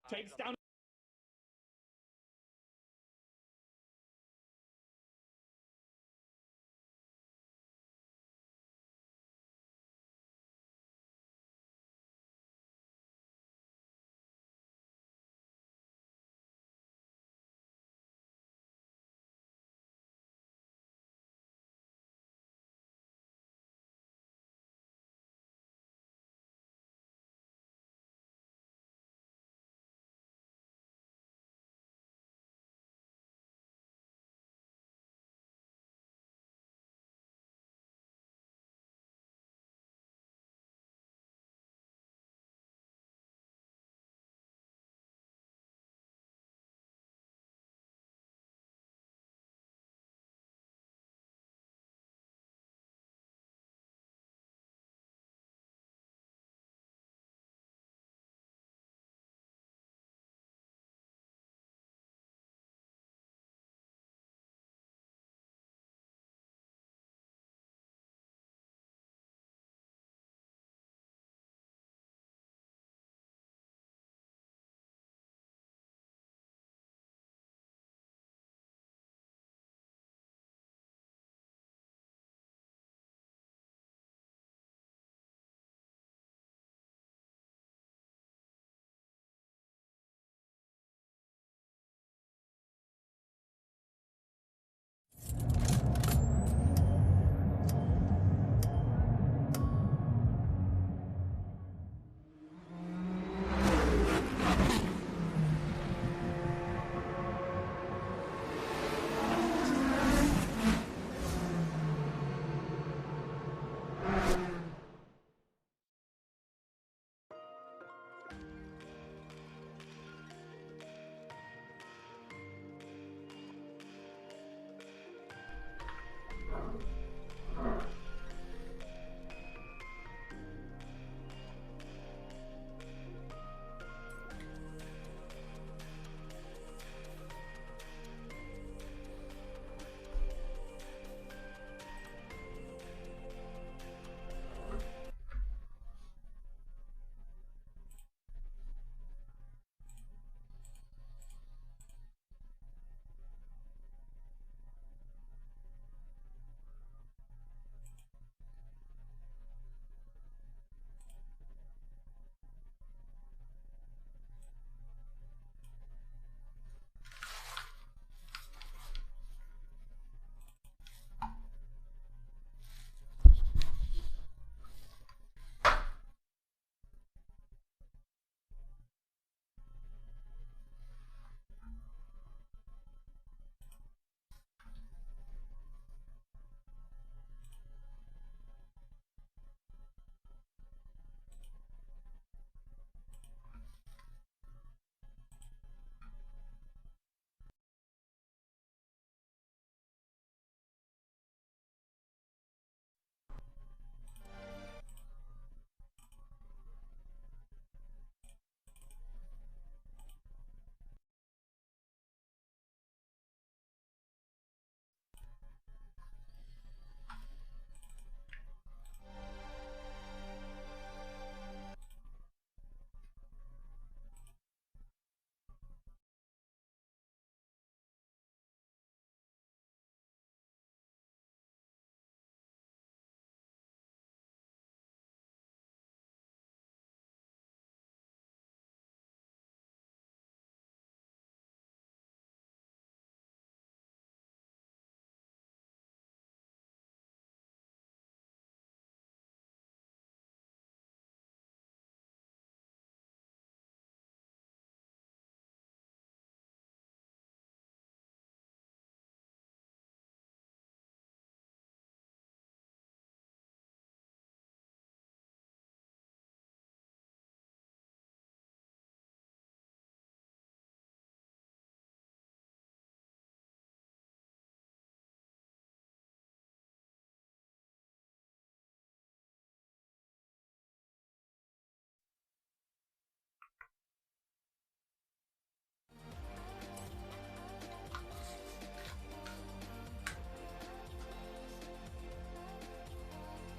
Takes down.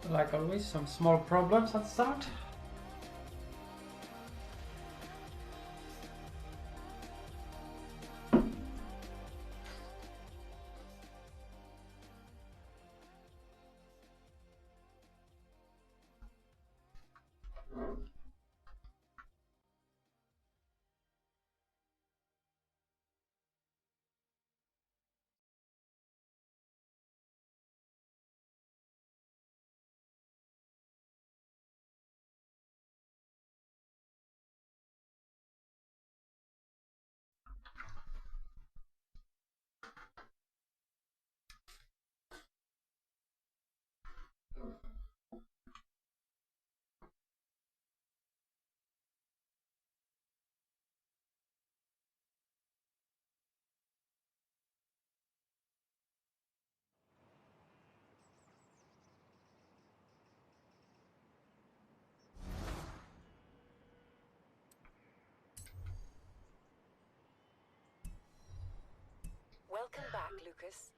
Like always, some small problems at the start. Welcome back, Lucas.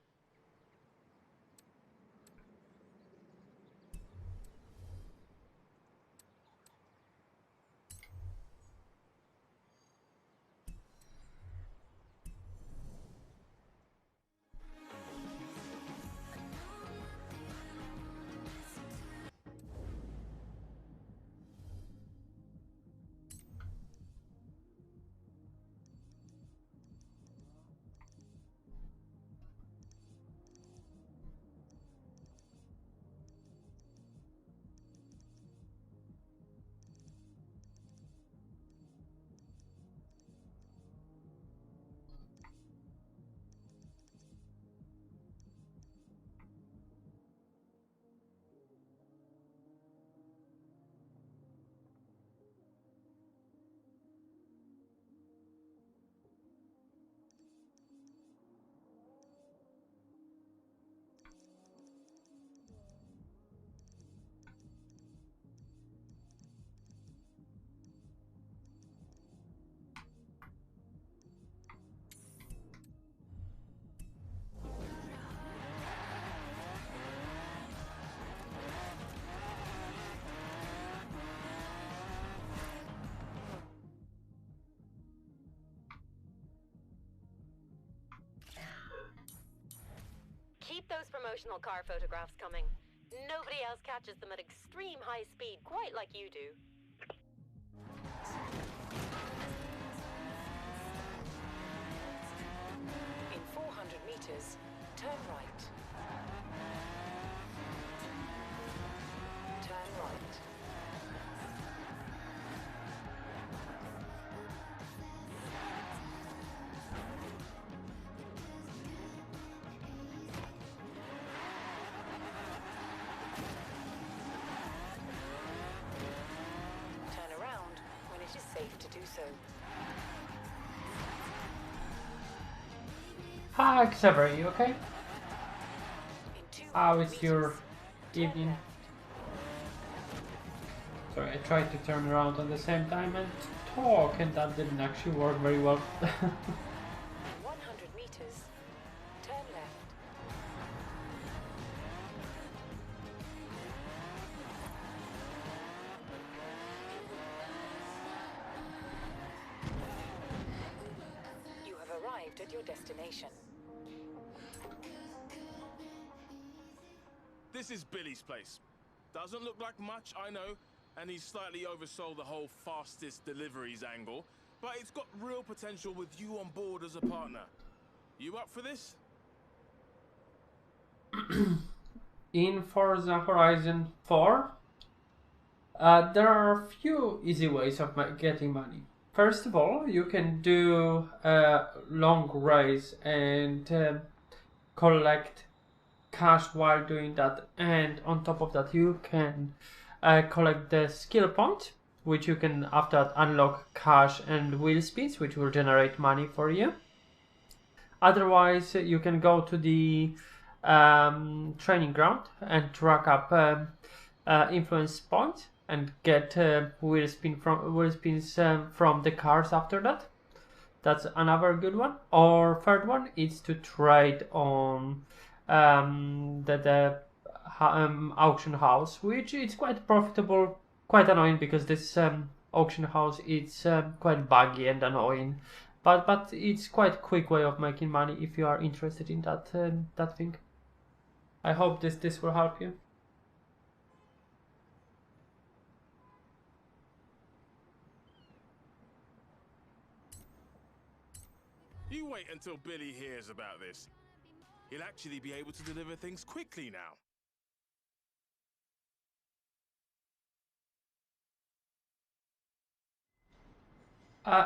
Keep those promotional car photographs coming. Nobody else catches them at extreme high speed quite like you do. In 400 meters, turn right. Turn right. Safe to do so. Hi, Xavier, are you okay? How is your evening? Sorry, I tried to turn around at the same time and talk, and that didn't actually work very well. 100 meters, turn left. Arrived at your destination. This is Billy's place. Doesn't look like much, I know, and he's slightly oversold the whole fastest deliveries angle, but it's got real potential with you on board as a partner. You up for this? In Forza Horizon 4, there are a few easy ways of getting money. First of all, you can do a long race and collect cash while doing that, and on top of that you can collect the skill point, which you can after that unlock cash and wheel spins, which will generate money for you. Otherwise, you can go to the training ground and rack up influence points and get wheel spins from the cars after that. That's another good one. Or third one is to trade on the auction house, which is quite profitable. Quite annoying because this auction house is quite buggy and annoying, but it's quite a quick way of making money if you are interested in that thing. I hope this will help you. You wait until Billy hears about this. He'll actually be able to deliver things quickly now.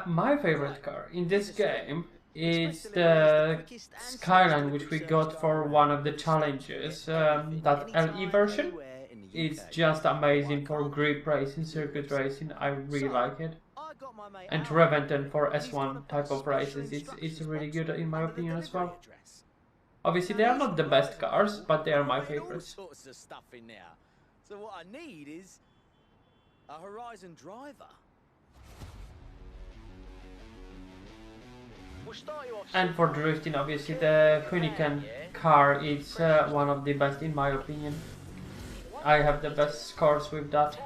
My favorite car in this game is the Skyline, which we got for one of the challenges, that LE version. It's just amazing for grip racing, circuit racing. I really like it. And Reventon for S1 type of races, it's really good in my opinion as well. Obviously they are not the best cars, but they are my favorites. All sorts of stuff in there. So what I need is a Horizon driver. We'll start you off. And for drifting, obviously the Hunican car is one of the best in my opinion. I have the best scores with that. Turn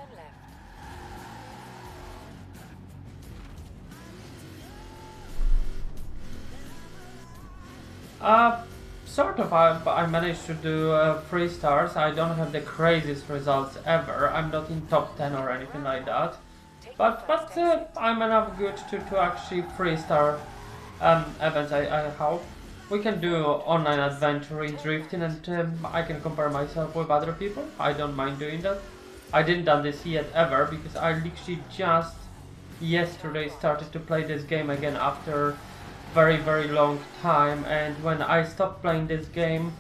left. Sort of. I managed to do 3 stars. I don't have the craziest results ever. I'm not in top 10 or anything like that. But I'm enough good to actually 3-star events, I hope. We can do online adventure in drifting, and I can compare myself with other people. I don't mind doing that. I didn't done this yet ever because I literally just yesterday started to play this game again after very long time, and when I stopped playing this game,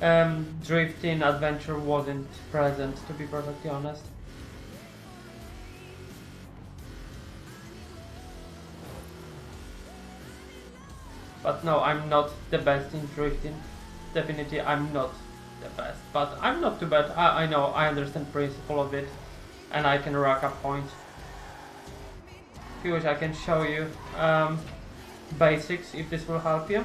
drifting adventure wasn't present, to be perfectly honest. But no, I'm not the best in drifting. Definitely I'm not the best, but I'm not too bad. I know, I understand the principle of it, and I can rack up points. If you wish, I can show you basics, if this will help you.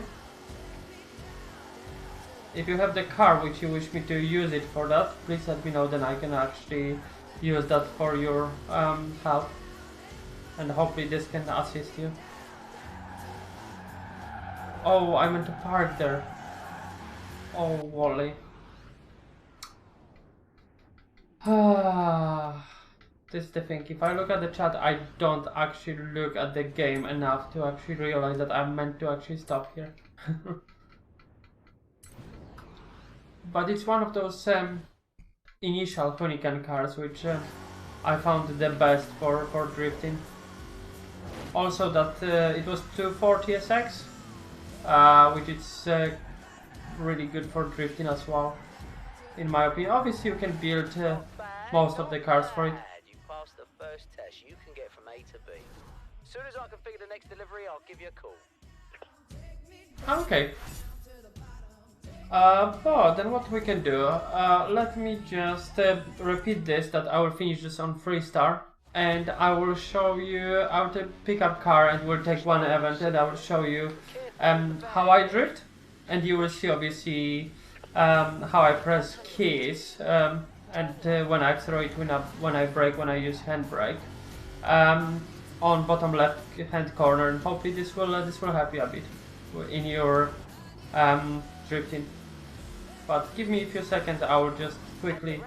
If you have the car which you wish me to use it for that, please let me know, then I can actually use that for your help, and hopefully this can assist you. Oh, I meant to park there. Oh, Wally. This is the thing, if I look at the chat, I don't actually look at the game enough to actually realize that I'm meant to actually stop here. But it's one of those initial Hunican cars which I found the best for drifting. Also that it was 240 SX, which is really good for drifting as well, in my opinion. Obviously you can build most of the cars for it. You passed the first test. You can get from A to B. As soon as I configure the next delivery, I'll give you a call. Okay. But then what we can do, let me just repeat this, that I will finish this on 3-star, and I will show you how to pick up car, and we'll take one event, and I will show you how I drift, and you will see obviously how I press keys, and when I accelerate, when I brake, when I use handbrake, on bottom left hand corner, and hopefully this will help you a bit in your drifting. But give me a few seconds, I will just quickly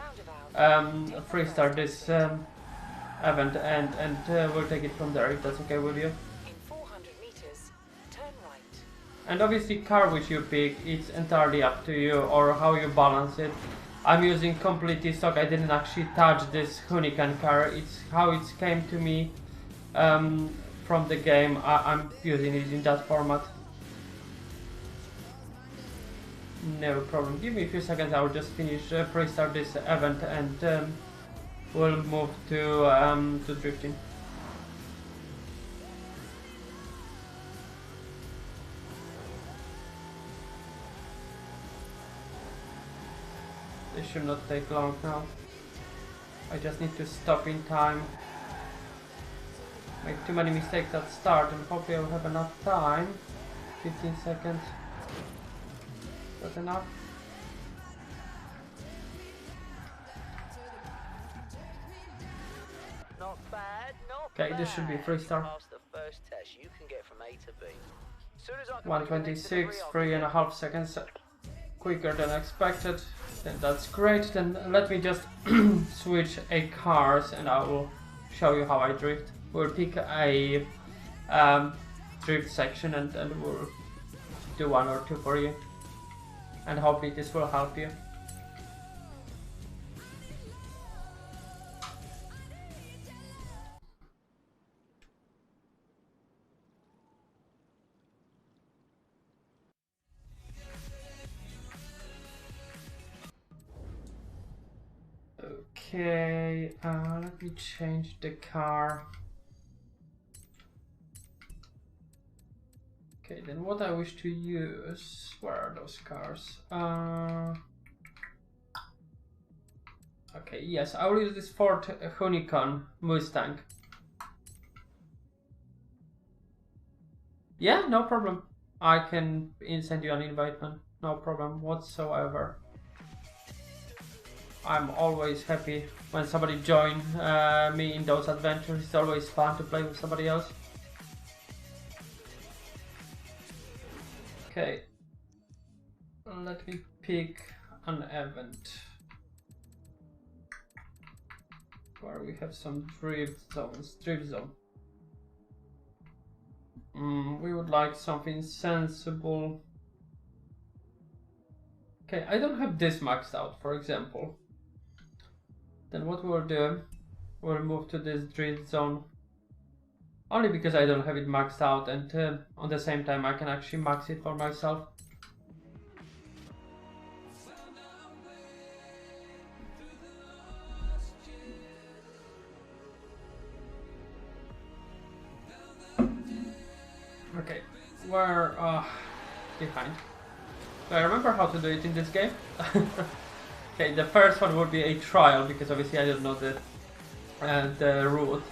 3-star this event, and we'll take it from there, if that's okay with you. In 400 meters, turn right. And obviously car which you pick, it's entirely up to you, or how you balance it. I'm using completely stock, I didn't actually touch this Hunican car, it's how it came to me from the game. I'm using it in that format. No problem. Give me a few seconds, I will just finish, pre-start this event, and we'll move to drifting. This should not take long now. I just need to stop in time. Make too many mistakes at start, and hopefully I'll have enough time. 15 seconds. That's enough. Not bad, not Okay, this should be 3-star. Pass the first test. You can get from A to B. As soon as I configure the next 126, delivery, I'll 3.5 seconds quicker than expected. Then that's great. Then let me just switch a cars, and I will show you how I drift. We'll pick a drift section, and we'll do one or two for you, and hopefully this will help you. Okay, let me change the car. Okay, then what I wish to use, where are those cars? Okay, yes, I will use this Ford Hunicon Mustang. Yeah, no problem. I can send you an invite, man. No problem whatsoever. I'm always happy when somebody joins me in those adventures. It's always fun to play with somebody else. Okay, let me pick an event where we have some drift zones. Drift zone. We would like something sensible. Okay, I don't have this maxed out, for example. Then what we'll do, we'll move to this drift zone. Only because I don't have it maxed out, and on the same time I can actually max it for myself. Okay, we're behind. Do I remember how to do it in this game? Okay, the first one would be a trial, because obviously I don't know the route.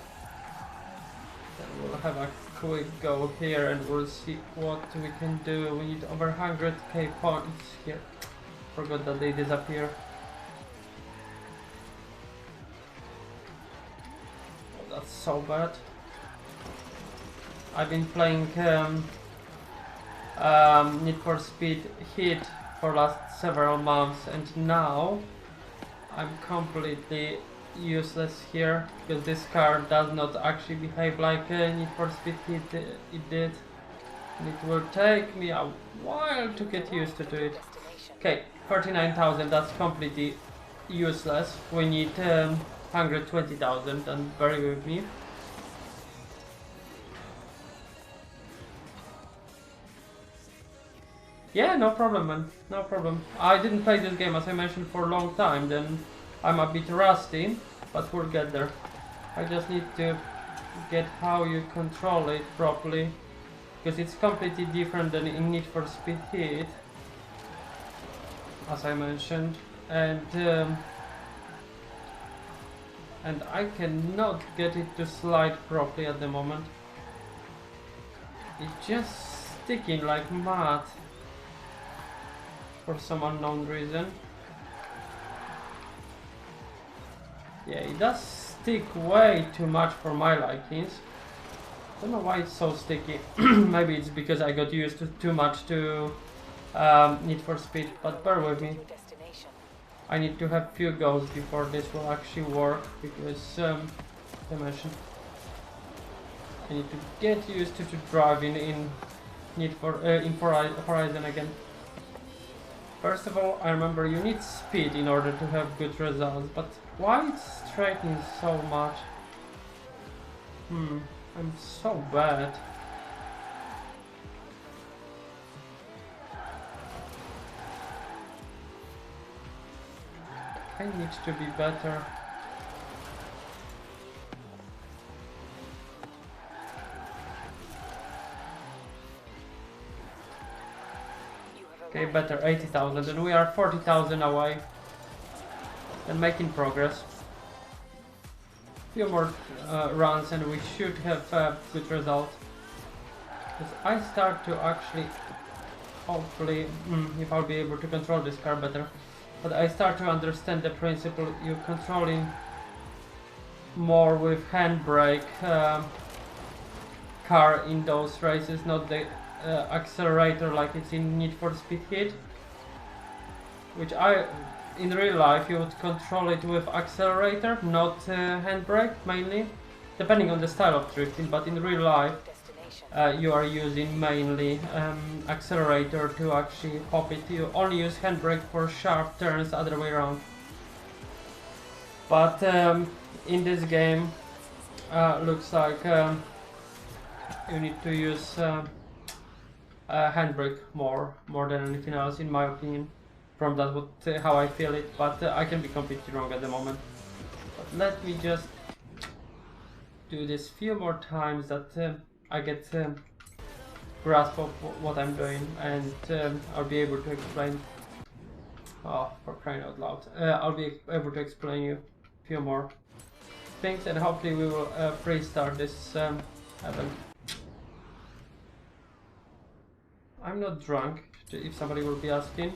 Then we'll have a quick go here and we'll see what we can do. We need over 100k points here. Forgot that they disappear. Oh, that's so bad. I've been playing Need for Speed Heat for last several months, and now I'm completely useless here because this car does not actually behave like Need for Speed Heat it did, and it will take me a while to get used to it. Okay, 39,000, that's completely useless. We need 120,000, and bear with me. Yeah, no problem, man. No problem. I didn't play this game, as I mentioned, for a long time, then I'm a bit rusty, but we'll get there. I just need to get how you control it properly, because it's completely different than in Need for Speed Heat, as I mentioned, and I cannot get it to slide properly at the moment. It's just sticking like mad. For some unknown reason. Yeah, it does stick way too much for my likings. Don't know why it's so sticky. Maybe it's because I got used to too much to Need for Speed, but bear with me. I need to have few goes before this will actually work, because as I mentioned, I need to get used to driving in Horizon again. First of all, I remember you need speed in order to have good results, but why it's straightening so much? I'm so bad. I need to be better. Okay, better, 80,000, and we are 40,000 away. And making progress. Few more runs and we should have a good result. Because I start to actually, hopefully, if I'll be able to control this car better, but I start to understand the principle. You're controlling more with handbrake car in those races, not the accelerator like it's in Need for Speed Heat, which in real life you would control it with accelerator, not handbrake mainly, depending on the style of drifting, but in real life destination. you are using mainly accelerator to actually pop it. You only use handbrake for sharp turns, other way around. But in this game, looks like you need to use handbrake more than anything else, in my opinion. From that, how I feel it, but I can be completely wrong at the moment. But let me just do this few more times that I get grasp of what I'm doing, and I'll be able to explain. Oh, for crying out loud! I'll be able to explain you a few more things, and hopefully we will restart this event. I'm not drunk, if somebody will be asking.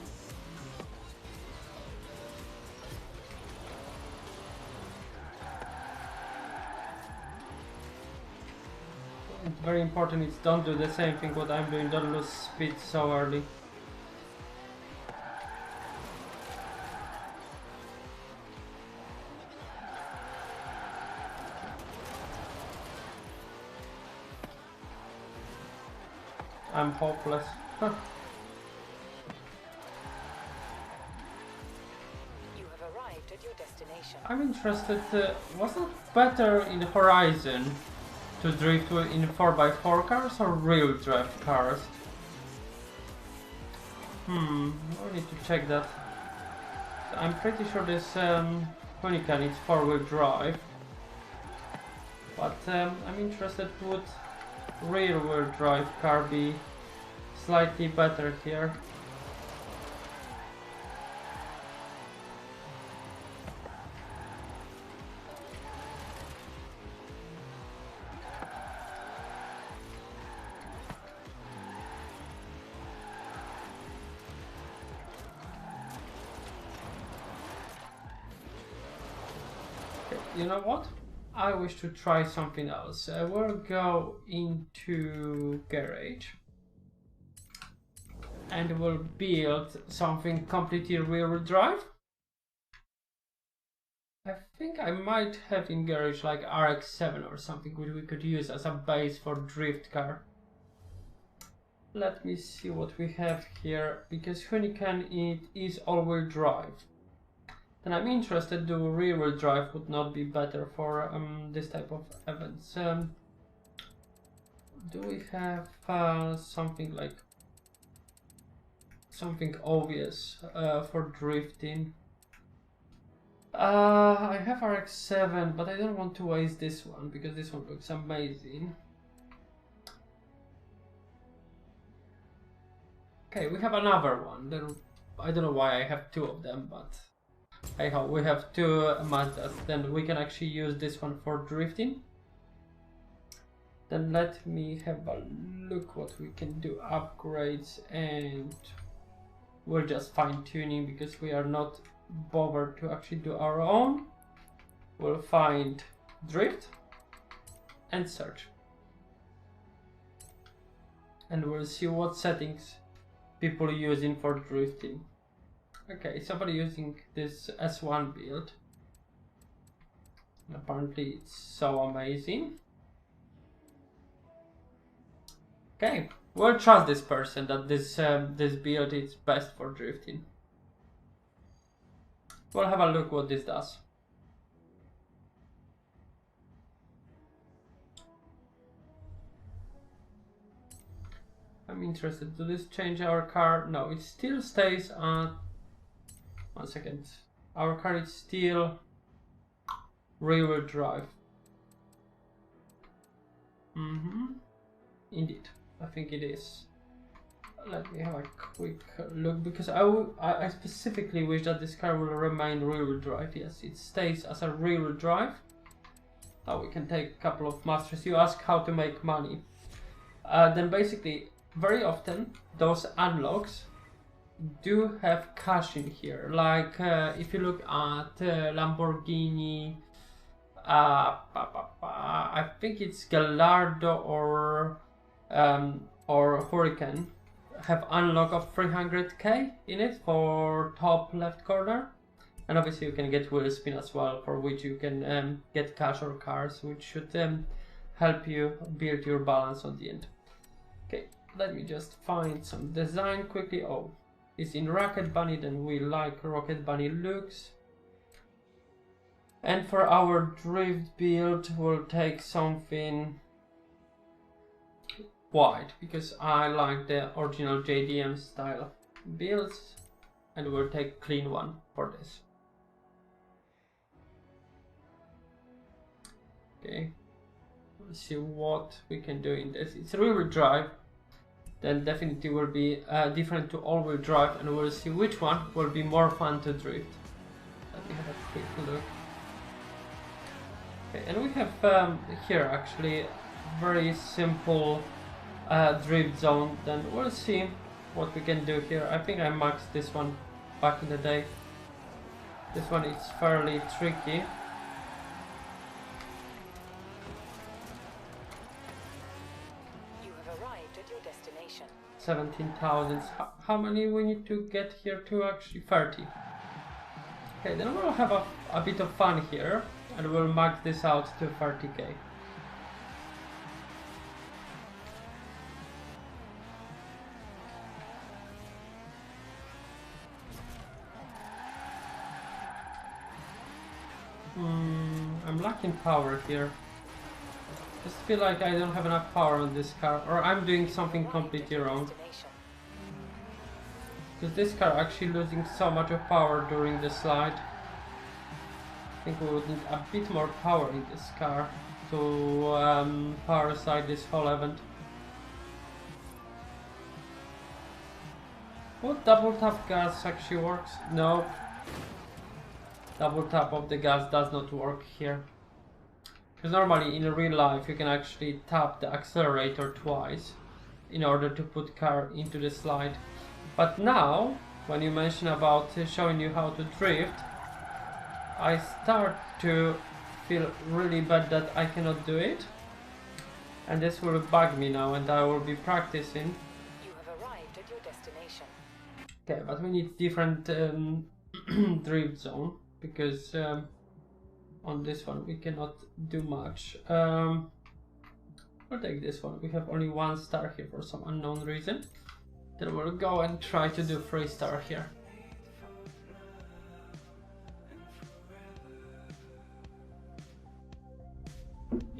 It's very important, it's don't do the same thing what I'm doing, don't lose speed so early. I'm hopeless. You have arrived at your destination. I'm interested, was it better in Horizon to drift in 4x4 cars or real drive cars? I need to check that. I'm pretty sure this Hunican is 4-wheel drive, but I'm interested, would rear-wheel drive car be slightly better here? You know what? I wish to try something else. We'll go into garage and we'll build something completely rear-wheel drive. I think I might have in garage like RX-7 or something which we could use as a base for drift car. Let me see what we have here, because Hunican it is all-wheel drive. And I'm interested, do rear-wheel drive would not be better for this type of events. Do we have something like something obvious for drifting? I have RX-7, but I don't want to waste this one because this one looks amazing. Okay, we have another one. I don't know why I have two of them, but hey ho, we have two Mazdas. Then we can actually use this one for drifting. Then let me have a look what we can do. Upgrades, and we're just fine-tuning because we are not bothered to actually do our own. We'll find drift and search, and we'll see what settings people using for drifting. Okay, somebody using this S1 build. Apparently it's so amazing. Okay, we'll trust this person that this build is best for drifting. We'll have a look what this does. I'm interested. Does this change our car? No, it still stays at... 1 second. Our car is still rear-wheel drive. Indeed, I think it is. Let me have a quick look, because I specifically wish that this car will remain rear-wheel drive. Yes, it stays as a rear-wheel drive. Now we can take a couple of masters. You ask how to make money. Then basically, very often those unlocks do have cash in here. Like if you look at Lamborghini, I think it's Gallardo or Huracan, have unlock of 300k in it for top left corner, and obviously you can get wheel spin as well, for which you can get cash or cars, which should help you build your balance on the end. Okay, let me just find some design quickly. Oh, it's in Rocket Bunny, then we like Rocket Bunny looks. And for our drift build, we'll take something white, because I like the original JDM style builds, and we'll take clean one for this. Okay, let's see what we can do in this. It's rear-wheel drive, then definitely will be different to all-wheel drive, and we'll see which one will be more fun to drift. Let me have a quick look. Okay, and we have here actually very simple drift zone. Then we'll see what we can do here. I think I maxed this one back in the day. This one is fairly tricky. You have arrived at your destination. 17,000. How many we need to get here to actually 30? Okay, then we'll have a bit of fun here, and we'll max this out to 30k. I'm lacking power here. Just feel like I don't have enough power on this car, or I'm doing something completely wrong. Because this car actually losing so much of power during the slide. I think we would need a bit more power in this car to power slide this whole event. Would double tap gas actually works? No. Double tap of the gas does not work here. Because normally in real life you can actually tap the accelerator twice in order to put car into the slide. But now, when you mention about showing you how to drift, I start to feel really bad that I cannot do it. And this will bug me now, and I will be practicing. You have arrived at your destination. Okay, but we need different drift zone, because on this one we cannot do much. I'll take this one. We have only 1 star here for some unknown reason. Then we'll go and try to do 3 star here.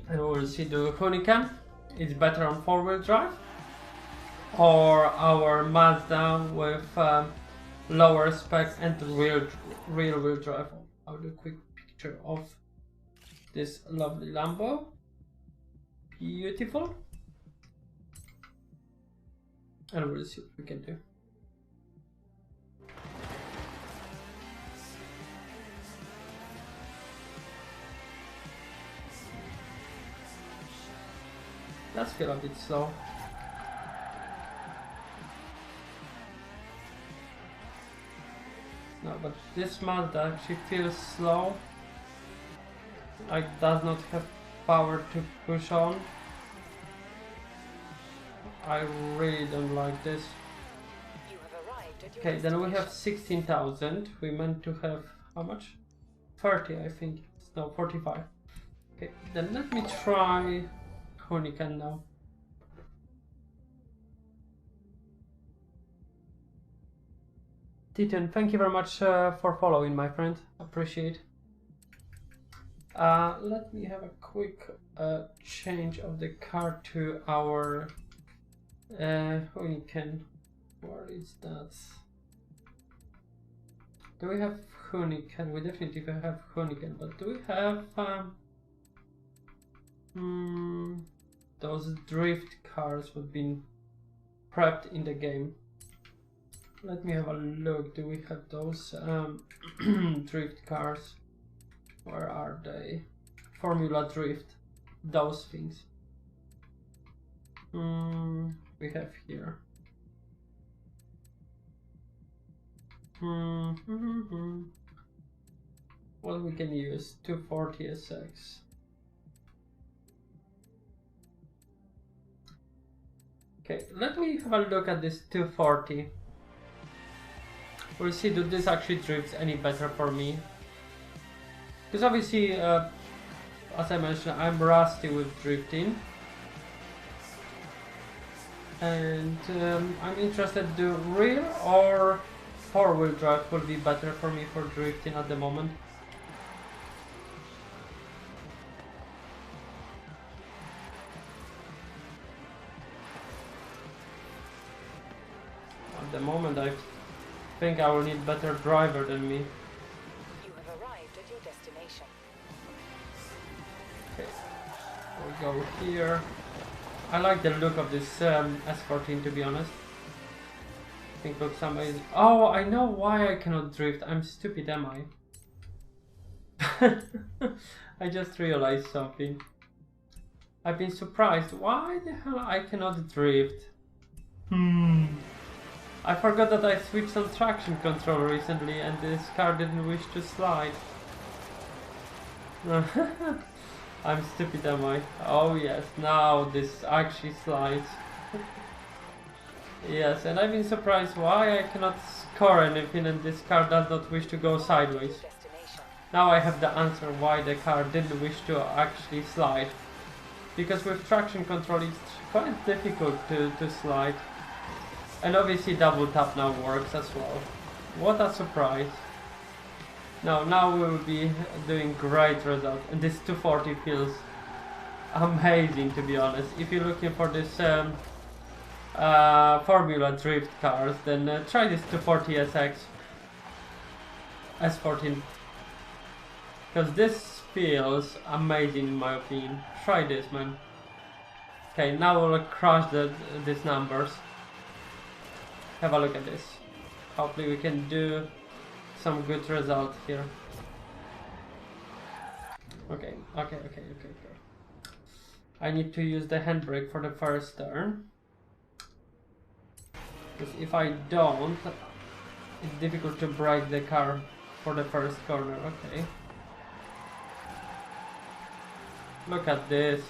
And we'll see, the Huracan is better on 4-wheel drive, or our Mazda with lower spec and rear wheel drive. I'll do a quick picture of this lovely Lambo. Beautiful. And we'll see what we can do. Let's feel a bit slow. No, but this Mazda actually feels slow. Like, does not have power to push on. I really don't like this. You have arrived at your Okay, then we have destination. 16,000. We meant to have how much? 30, I think. No, 45. Okay, then let me try Huracan now. Titan, thank you very much for following, my friend. Appreciate. Let me have a quick change of the car to our Huracan. Where is that? Do we have Huracan? We definitely have Huracan, but do we have those drift cars have been prepped in the game? Let me have a look. Do we have those drift cars? Where are they? Formula Drift. Those things. We have here. What we can use? 240 SX. Okay, let me have a look at this 240. We'll see, do this actually drifts any better for me? Because obviously as I mentioned, I'm rusty with drifting. And I'm interested to do rear or four-wheel drive will be better for me for drifting at the moment. At the moment I think I will need better driver than me. You have arrived at your destination. Okay, we'll go here. I like the look of this S14, to be honest. I think it looks amazing. Oh, I know why I cannot drift. I'm stupid, am I? I just realized something. I've been surprised. Why the hell I cannot drift? I forgot that I switched on traction control recently and this car didn't wish to slide. I'm stupid, am I? Oh yes, now this actually slides. Yes, and I've been surprised why I cannot score anything and this car does not wish to go sideways. Now I have the answer why the car didn't wish to actually slide. Because with traction control it's quite difficult to slide. And obviously double tap now works as well. What a surprise. Now we will be doing great results, and this 240 feels amazing, to be honest. If you're looking for this Formula Drift cars, then try this 240 SX S14, because this feels amazing in my opinion. Try this, man. Okay, now we'll crush these numbers. Have a look at this. Hopefully we can do some good result here. Okay. I need to use the handbrake for the first turn. Because if I don't, it's difficult to brake the car for the first corner. Okay. Look at this.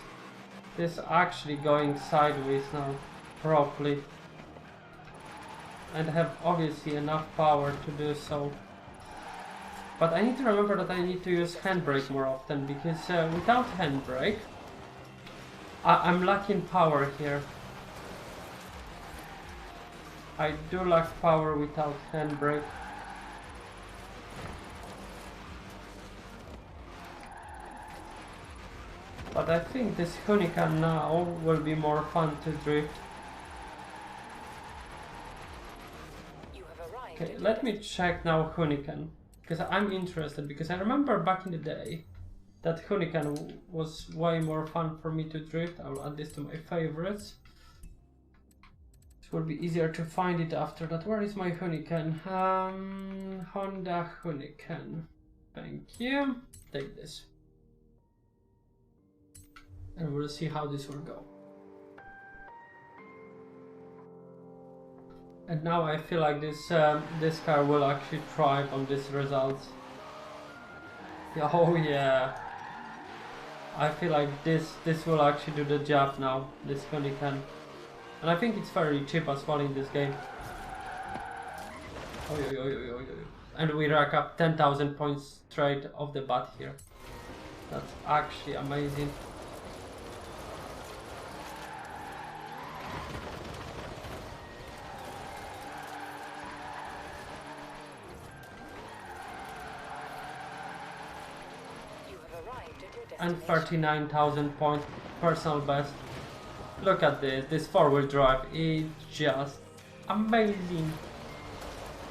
This actually going sideways now, properly. And have obviously enough power to do so. But I need to remember that I need to use handbrake more often, because without handbrake I'm lacking power here. I do lack power without handbrake. But I think this Hunican now will be more fun to drift. Okay, let me check now Hunican, because I'm interested, because I remember back in the day that Hunican was way more fun for me to drift. I'll add this to my favorites. It will be easier to find it after that. Where is my Hunican? Honda Hunican. Thank you. Take this. And we'll see how this will go. And now I feel like this car will actually thrive on these results. Oh yeah. I feel like this will actually do the job now, this Hunican. And I think it's very cheap as well in this game. And we rack up 10,000 points straight off the bat here. That's actually amazing. And 39,000 points, personal best. Look at this four-wheel drive is just amazing.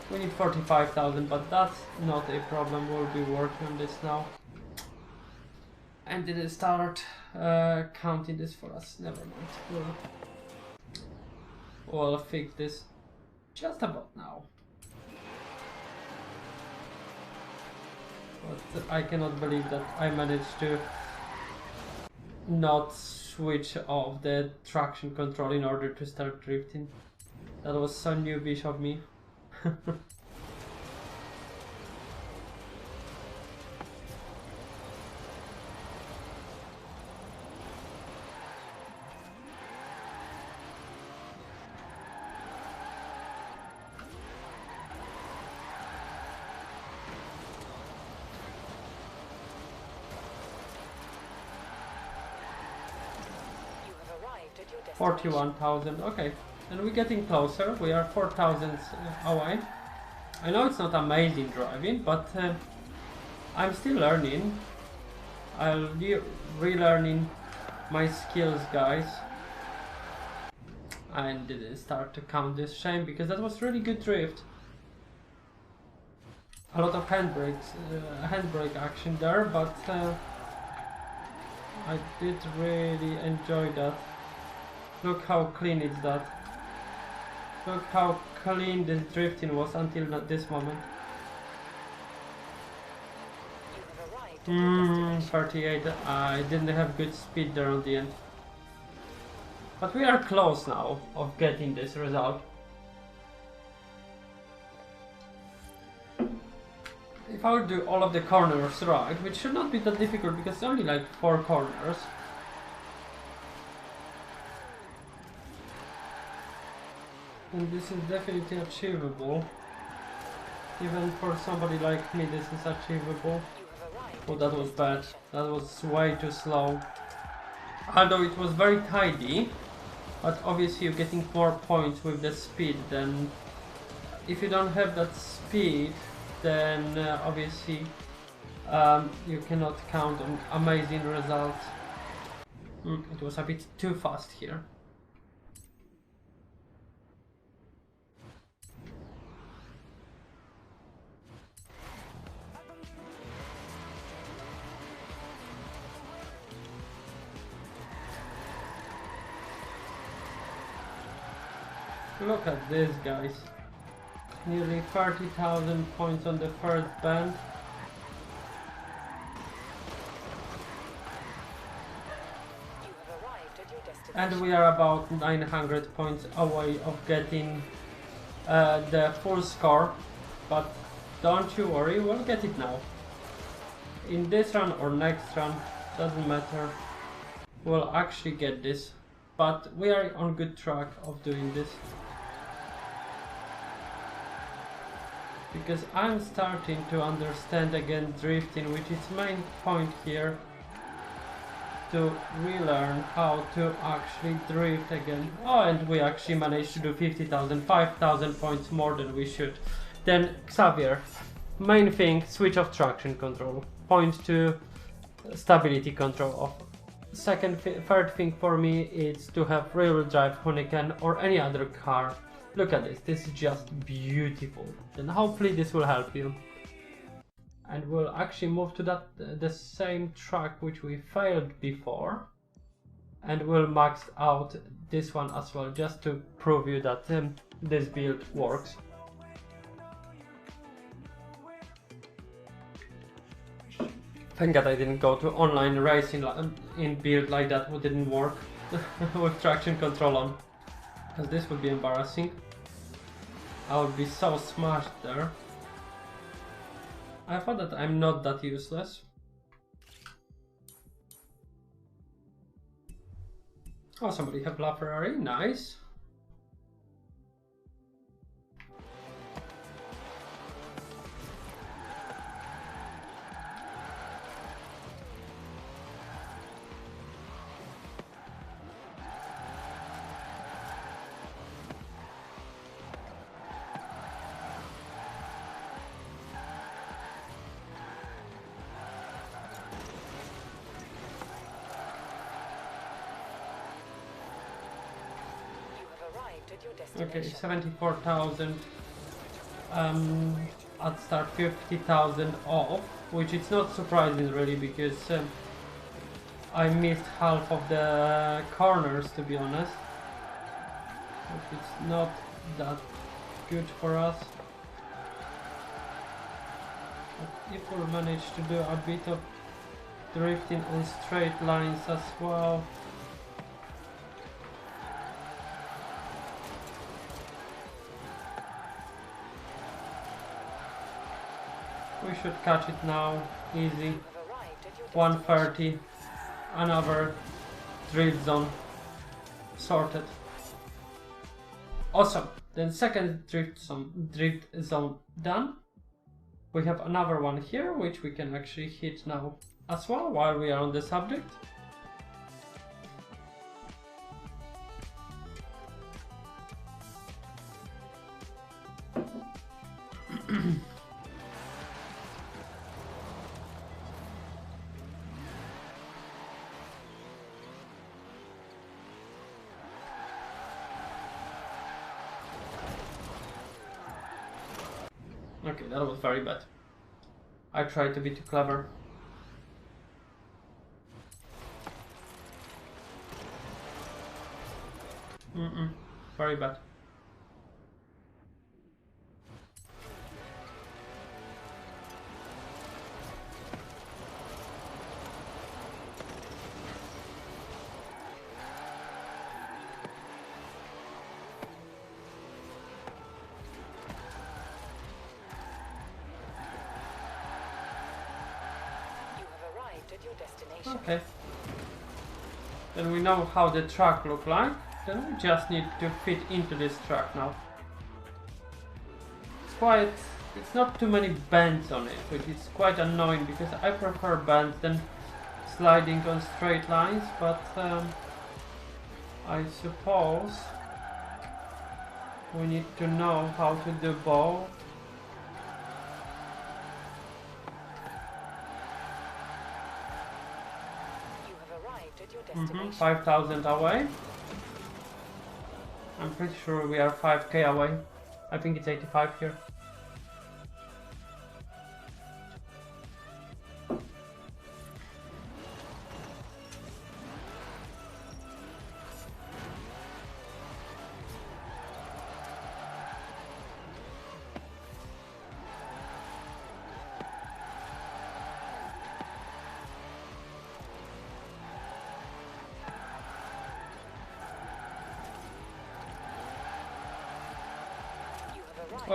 We need 45,000, but that's not a problem. We'll be working on this now. And did it start counting this for us? Never mind. We'll fix this just about now. But I cannot believe that I managed to not switch off the traction control in order to start drifting. That was so noobish of me. at your destination. 41,000, okay. And we're getting closer, we are 4,000 away. I know it's not amazing driving, but I'm still learning. I'll be relearning my skills, guys. I didn't start to count this, shame, because that was really good drift. A lot of handbrake action there, but I did really enjoy that. Look how clean it's that. Look how clean this drifting was until this moment. You have arrived at your destination. 38. I didn't have good speed there on the end. But we are close now of getting this result. If I would do all of the corners right, which should not be that difficult because it's only like 4 corners. And this is definitely achievable. Even for somebody like me, this is achievable. You have arrived Oh, at that your was bad. destination. That was way too slow. Although it was very tidy, but obviously you're getting more points with the speed than... If you don't have that speed, then obviously you cannot count on amazing results. It was a bit too fast here. Look at this, guys. Nearly 30,000 points on the first band. You have arrived at your destination. And we are about 900 points away of getting the full score. But don't you worry, we'll get it now. In this run or next run, doesn't matter. We'll actually get this. But we are on good track of doing this. Because I'm starting to understand again drifting, which is main point here, to relearn how to actually drift again. Oh, and we actually managed to do 50,000, 5,000 points more than we should. Then Xavier, main thing, switch off traction control, point to stability control off. Third thing for me is to have rear-wheel drive Hurricane or any other car. Look at this, this is just beautiful. Then hopefully this will help you. And we'll actually move to that the same track which we failed before. And we'll max out this one as well, just to prove you that this build works. Thank God I didn't go to online racing in build like that, it didn't work with traction control on. Because this would be embarrassing. I would be so smashed there. I thought that I'm not that useless. Oh, somebody have LaFerrari, nice. At your Okay, destination. 74,000. I'd start 50,000 off, which is not surprising really because I missed half of the corners, to be honest. But it's not that good for us. But if we manage to do a bit of drifting on straight lines as well. We should catch it now, easy. You have arrived at your destination. 130, another drift zone sorted. Awesome. Then second drift zone done. We have another one here which we can actually hit now as well while we are on the subject. Okay, that was very bad. I tried to be too clever. Very bad. You have arrived at your destination. Okay. Then we know how the track look like. Then we just need to fit into this track now. It's not too many bends on it, which is quite annoying because I prefer bends than sliding on straight lines, but I suppose we need to know how to do both. You have arrived at your destination. 5,000 away. I'm pretty sure we are 5k away. I think it's 85 here.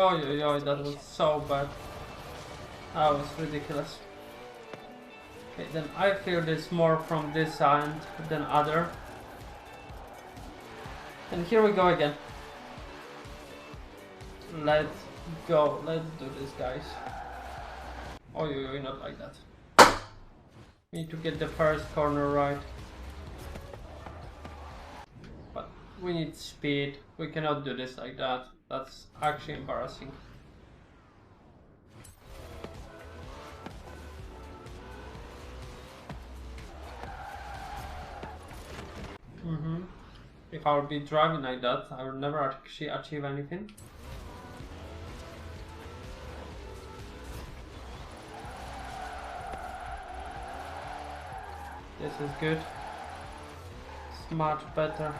Oh yeah, that was so bad. That was ridiculous. Okay, then I feel this more from this end than other. And here we go again. Let's go. Let's do this, guys. Oh yeah, not like that. We need to get the first corner right. But we need speed. We cannot do this like that. That's actually embarrassing. If I would be driving like that, I would never actually achieve anything. This is good. It's much better.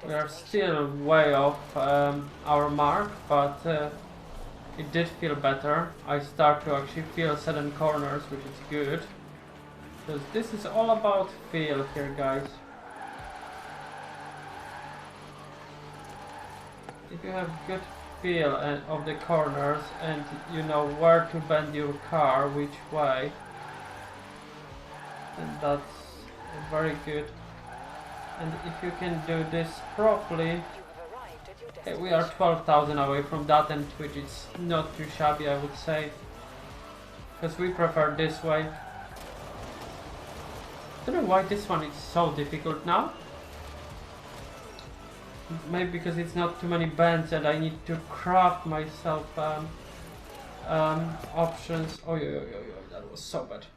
We are still way off our mark, but it did feel better. I start to actually feel certain corners, which is good. Because this is all about feel here, guys. If you have good feel of the corners and you know where to bend your car, which way, then that's very good. And if you can do this properly, okay, we are 12,000 away from that end, which is not too shabby, I would say, because we prefer this way. I don't know why this one is so difficult now. Maybe because it's not too many bends and I need to craft myself options. Oh yeah, that was so bad.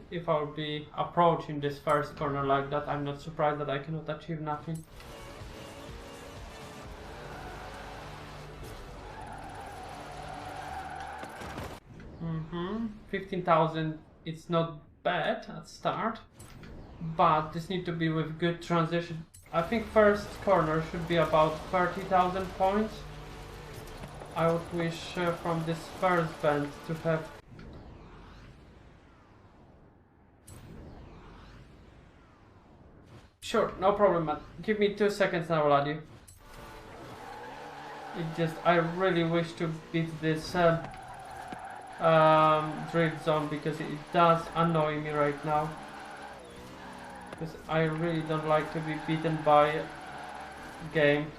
If I would be approaching this first corner like that, I'm not surprised that I cannot achieve nothing. 15,000, it's not bad at start, but this need to be with good transition. I think first corner should be about 30,000 points. I would wish from this first bend to have. Sure, no problem, man. Give me 2 seconds and I will add you. I really wish to beat this drift zone because it does annoy me right now. Because I really don't like to be beaten by a game.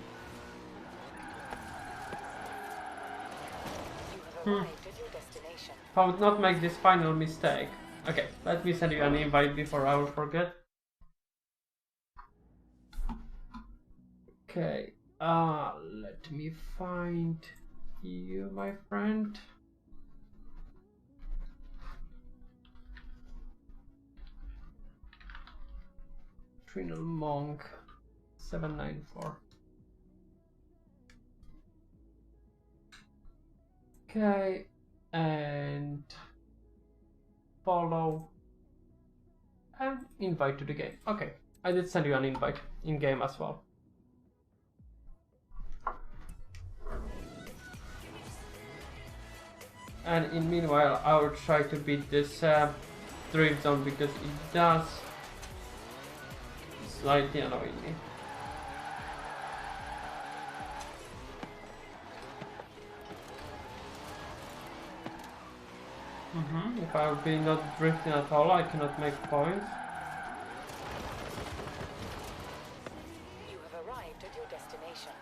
arrived at your destination. I would not make this final mistake. Okay, let me send you an invite before I will forget. Okay, let me find you, my friend. Trinal Monk 794. Okay, and follow and invite to the game. Okay, I did send you an invite in game as well. And in meanwhile, I will try to beat this drift zone because it does slightly annoy me. If I will be not drifting at all, I cannot make points. You have arrived at your destination.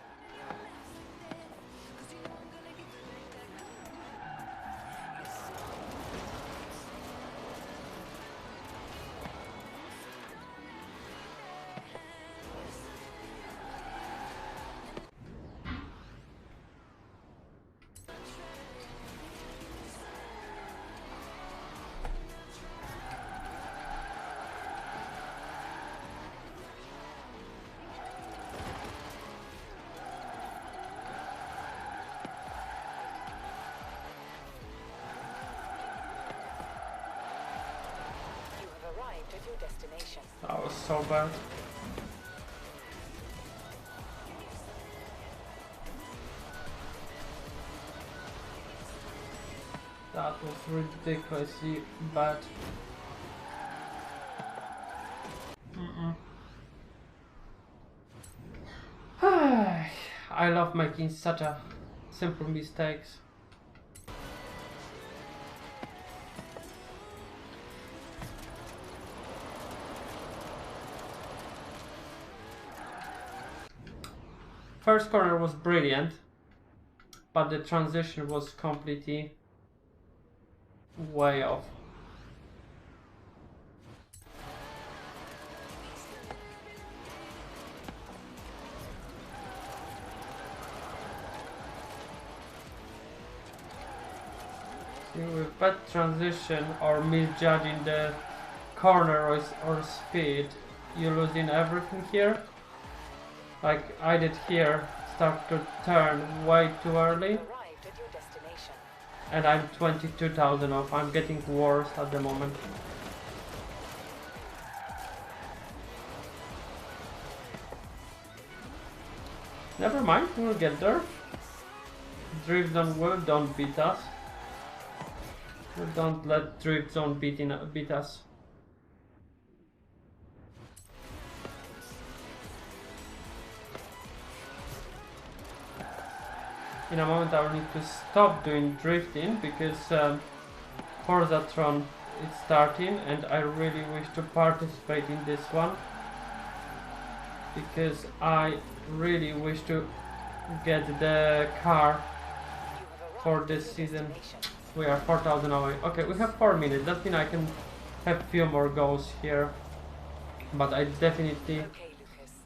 You have arrived at your destination. That was so bad. That was ridiculously bad. I love making such a simple mistakes. First corner was brilliant, but the transition was completely way off. See, with bad transition or misjudging the corner or speed, you losing everything here. Like I did here, start to turn way too early, Arrived at your destination. and I'm 22,000 off. I'm getting worse at the moment. Never mind, we'll get there. Drift Zone don't beat us. We don't let Drift Zone beat us. In a moment I will need to stop doing drifting because Forzatron is starting and I really wish to participate in this one. Because I really wish to get the car for this season. We are 4,000 away. Okay, we have 4 minutes. That means I can have few more goals here. But I definitely Okay,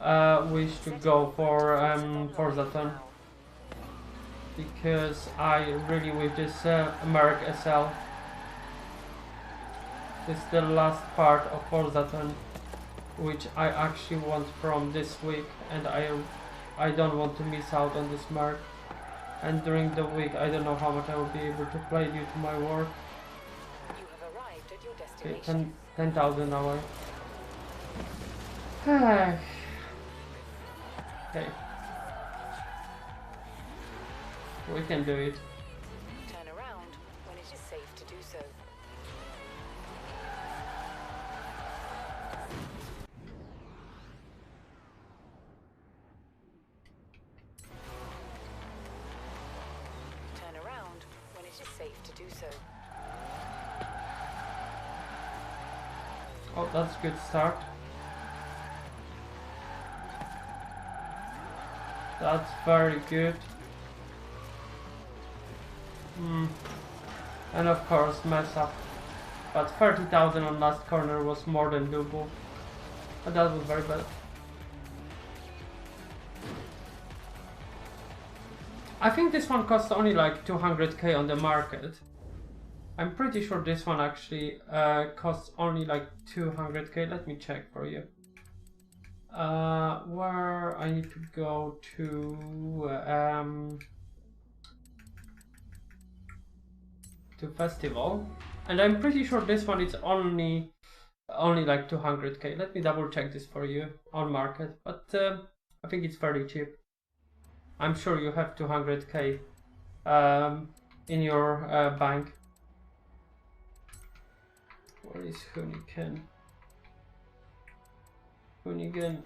Lucas. wish to go for Forzatron. Because I really wish this Merc SL. This is the last part of Forzatron, which I actually want from this week, and I don't want to miss out on this Merc. And during the week, I don't know how much I will be able to play due to my work. You have arrived at your Okay, destination. 10,000 away. Okay. We can do it. Turn around when it is safe to do so. Turn around when it is safe to do so. Oh, that's a good start. That's very good. And of course mess up. But 30,000 on last corner was more than doable. But that was very bad. I think this one costs only like 200k on the market. I'm pretty sure this one actually costs only like 200k. Let me check for you. Where I need to go to festival, and I'm pretty sure this one is only like 200k. Let me double check this for you on market, but I think it's fairly cheap. I'm sure you have 200k in your bank. Where is Hoonigan? Hoonigan.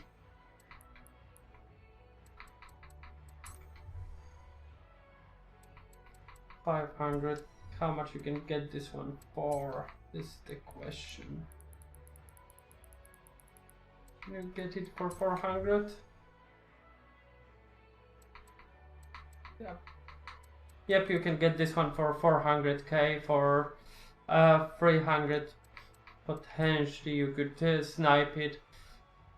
$500. How much you can get this one for? Is the question. Can you get it for 400? Yeah. Yep, you can get this one for 400k. For 300 potentially you could snipe it,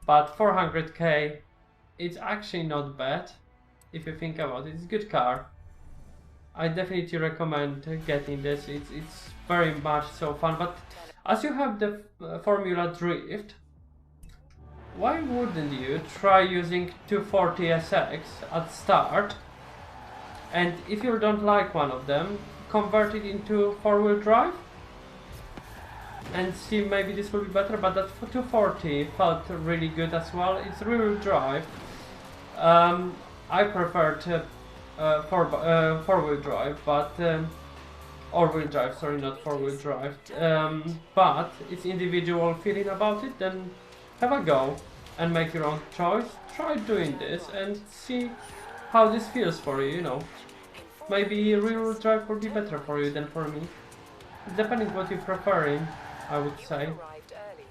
but 400k it's actually not bad if you think about it. It's a good car. I definitely recommend getting this. It's very much so fun. But as you have the Formula Drift, why wouldn't you try using 240 SX at start, and if you don't like one of them, convert it into 4-wheel drive and see, maybe this will be better. But that 240 felt really good as well. It's rear-wheel drive. I prefer to 4-wheel drive, but all-wheel drive, sorry, not 4-wheel drive. But it's individual feeling about it. Then have a go and make your own choice. Try doing this and see how this feels for you. You know, maybe rear-wheel drive will be better for you than for me, depending what you're preferring, I would say. Arrived early.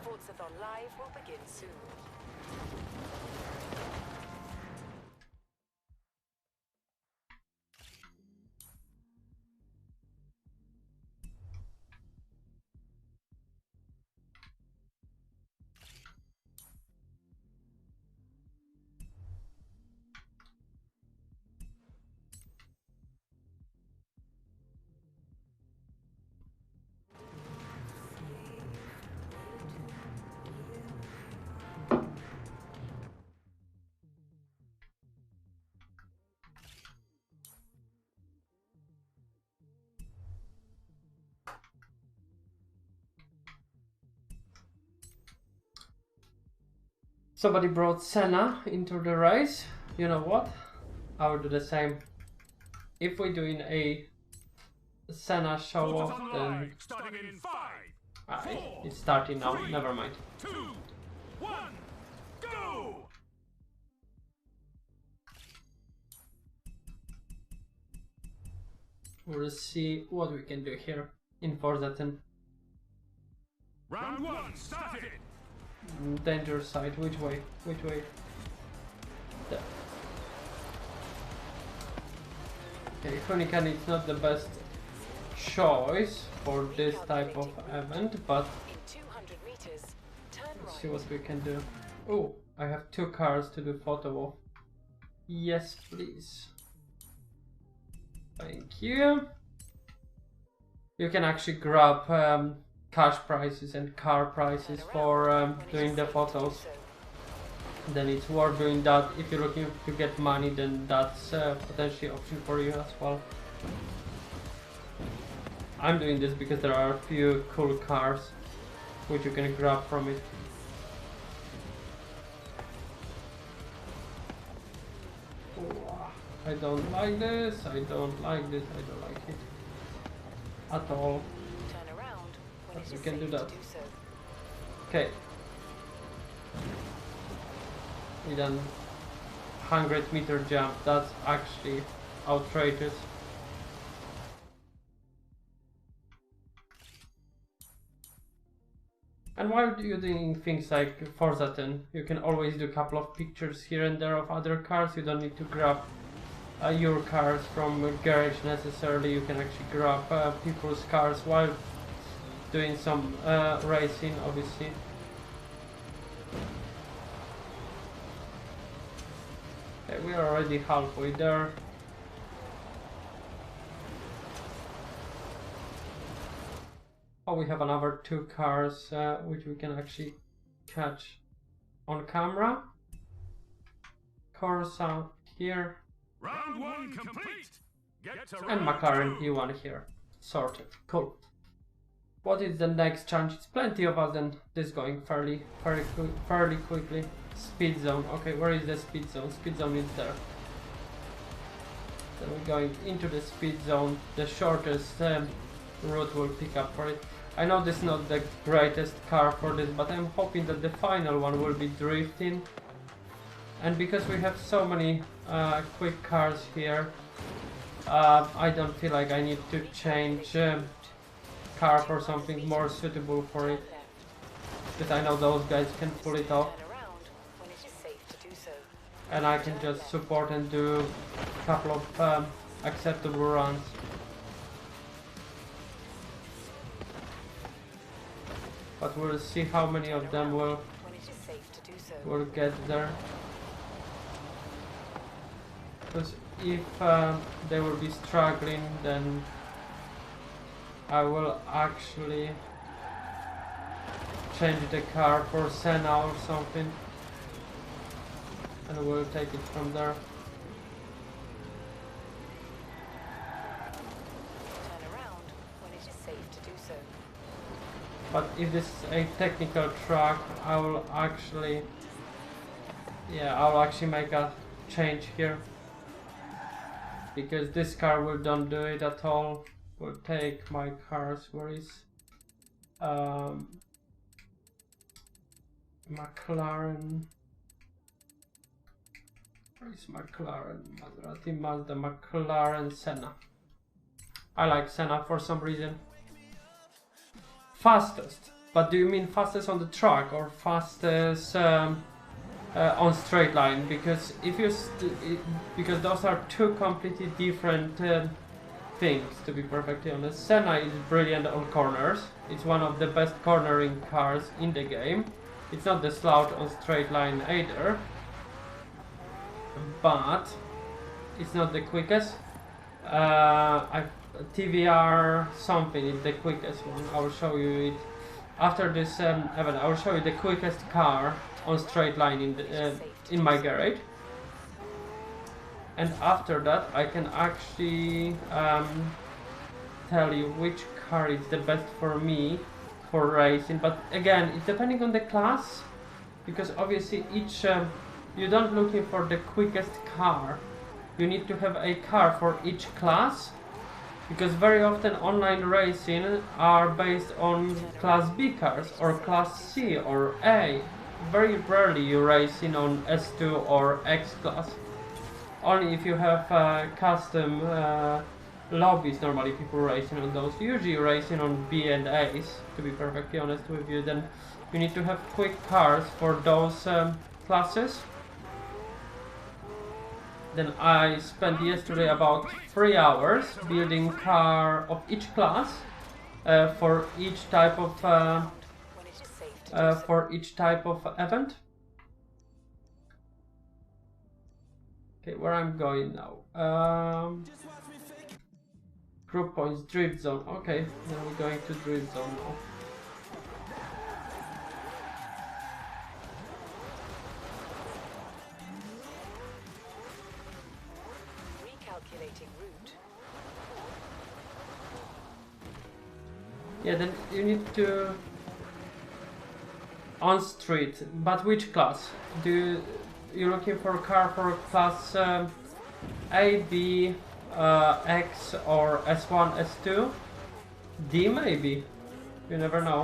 Forzathon Live will begin soon. Somebody brought Senna into the race. You know what? I will do the same. If we're doing a Senna show off, then Starting in 5, it's starting now. Never mind. 2, 1, go! We'll see what we can do here in Forza 10. Round 1 started. Danger side. Which way? Which way? There. Okay, Hoonigan is not the best choice for this type of event, but In 200 meters, turn let's right. see what we can do. Oh, I have 2 cars to do photo of. Yes, please. Thank you. You can actually grab cash prices and car prices for doing the photos. Then it's worth doing that. If you're looking to get money, then that's potentially an option for you as well. I'm doing this because there are a few cool cars which you can grab from it. I don't like this, I don't like this, I don't like it at all. Turn around when But it we is can do safe that. to do so. Okay. We done 100-meter jump. That's actually outrageous. And while you're doing things like Forza 10, you can always do a couple of pictures here and there of other cars. You don't need to grab your cars from a garage necessarily. You can actually grab people's cars while doing some racing, obviously. Okay, we are already halfway there. Oh, we have another 2 cars which we can actually catch on camera. Corsa here. Round 1 complete. Get to And round McLaren 2. P1 here. Sorted. Cool. What is the next challenge? It's plenty of us and this going fairly quickly. Speed zone. Okay, where is the speed zone? Speed zone is there. So we're going into the speed zone. The shortest route will pick up for it. I know this is not the greatest car for this, but I'm hoping that the final one will be drifting. And because we have so many quick cars here, I don't feel like I need to change car for something more suitable for it. Because I know those guys can pull it off. Turn around when it is safe to do so. And I can just support and do a couple of acceptable runs. But we'll see how many of them will When it is safe to do so. get there. Because if they will be struggling, then I will actually change the car for Senna or something, and we'll take it from there. Turn around when it is safe to do so. But if this is a technical track, I will actually, I'll actually make a change here, because this car will don't do it at all. Will take my cars. Where is McLaren? Where is McLaren? Maserati, Mazda, McLaren, Senna. I like Senna for some reason. Fastest, but do you mean fastest on the track or fastest on straight line? Because if you because those are 2 completely different things, to be perfectly honest. Senna is brilliant on corners. It's one of the best cornering cars in the game. It's not the slouch on straight line either, but it's not the quickest. TVR something is the quickest one. I will show you it after this event. I will show you the quickest car on straight line in my garage, and after that I can actually tell you which car is the best for me for racing. But again, it's depending on the class, because obviously each you don't looking for the quickest car. You need to have a car for each class, because very often online racing are based on class B cars or class C or A. Very rarely you racing on S2 or X class. Only if you have custom lobbies, normally people racing on those. Usually racing on B and A's, to be perfectly honest with you. Then you need to have quick cars for those classes. Then I spent yesterday about 3 hours building car of each class for each type of When it is safe to do so. event. Okay, where I'm going now? Group points, drift zone. Okay, then we're going to drift zone now. Recalculating route. Yeah, then you need to on street. But which class? You looking for a car for class A, B, X, or S1, S2? D maybe. You never know.